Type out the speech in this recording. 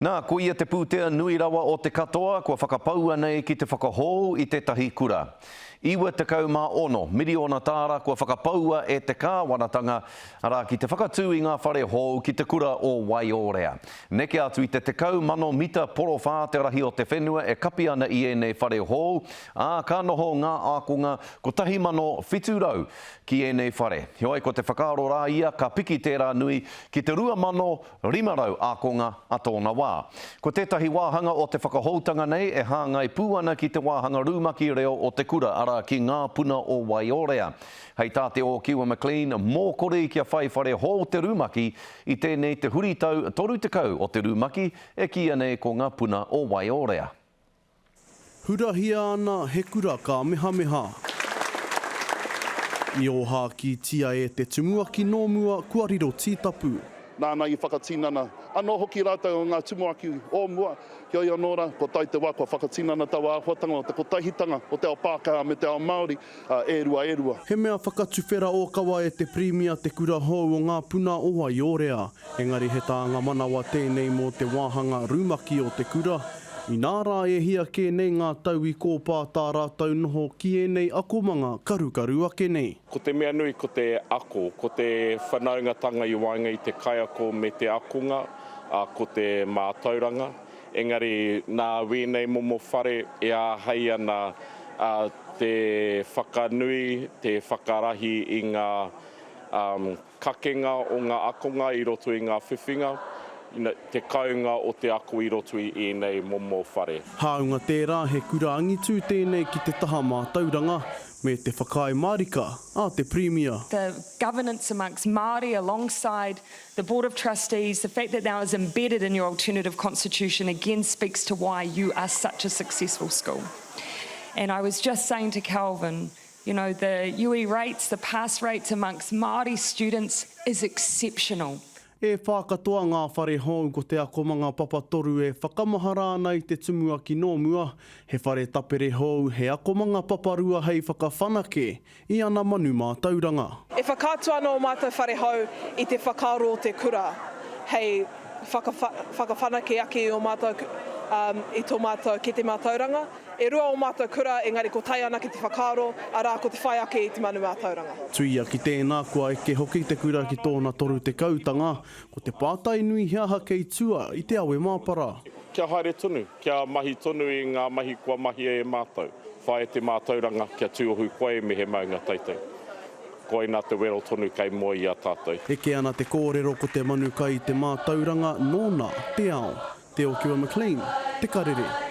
Nā, ko ia te pūtea nui rawa o te katoa, kua whakapaua nei ki te whakahou i tētahi kura. Iwa te kaumā miliona tāra kua whakapaua e te kāwanatanga arā ki te whakatū i ngā whare hou ki te kura o Waiorea. Neke atu i te mita porowha te rahi o te whenua e kapi ana i ēnei whare hou, ka noho ngā ākonga ko 1,700 ki ēnei whare. Hioi ko te whakaaro rā ia ka piki tērā nui ki te 2,500 ākonga a tōna wā. Ko tētahi wāhanga o te whakahoutanga nei e hāngai pūana ki te wāhanga rūmaki reo o te kura ara ki ngā puna o Waiorea. Hei tāte o Kiwa McLean, mō kore kia whai whare hou te rūmaki i tēnei te huritau toru te kau o te rūmaki e kia nei ko ngā puna o Waiorea. Hurahia ana he kura ka meha. I oha ki tia e te tumuaki nōmua kua riro tītapu. Nāna i whakatinana. Anō hoki rātou o ngā tumuaki o mua. Hioi anōra, ko tai te wā, kua whakatinana tawa āhuatanga o te kotahitanga o te ao Pākehā me te ao Māori, e rua. He mea whakatuwhera o kawa e te primia te kura hou o ngā puna o Waiorea. Engari he tāanga manawa tēnei mō te wāhanga rūmaki o te kura. I nārā e hia ke nei ngā tau i kōpā tā rātou noho ki e nei akomanga karukaru ake nei. Ko te mea nui ko te ako, ko te whanaungatanga i wainga i te kaiako me te akonga, ko te mātauranga. Engari nā wēnei momo whare e āhei ana te whakanui, te whakarahi i ngā kakenga o ngā akonga i roto i ngā whiwhinga. Te kaunga o te ako i roto i ēnei momo whare. Haunga tērā he kura angitu tēnei ki te taha mātauranga me te whakai marika a te premier. The governance amongst Māori alongside the Board of Trustees, the fact that now is embedded in your alternative constitution again speaks to why you are such a successful school. And I was just saying to Calvin, you know, the UE rates, the pass rates amongst Māori students is exceptional. E whākatoa ngā whare hou ko te akomanga papatoru e whakamahara ana i te tumuaki nōmua. He whare tapere hou he akomanga paparua hei whakawhanake i ana manu mātauranga. E whakātua anō mātou whare hou i te whakaaro o te kura. Hei whakawhanake ake o mātou i tō mātou ki te mātauranga. E rua o mātou kura, engari ko tai ana ki te whakaaro, arā ko te whai ake i te manu mātauranga. Tuia ki tēnā kua eke hoki te kura ki tōna toru te kautanga, ko te pātai nui hiaha kei tua i te awe māpara. Kia haere tonu, kia mahi tonu i ngā mahi kua mahi e mātou. Whae te mātauranga, kia tūohu koe me he maunga taitau. Koe nā te wero tonu kei moa i a tātou. Eke ana te kōrero ko te manu kai te mātauranga, nōna, te ao, te o Kiwa McLean, te karere.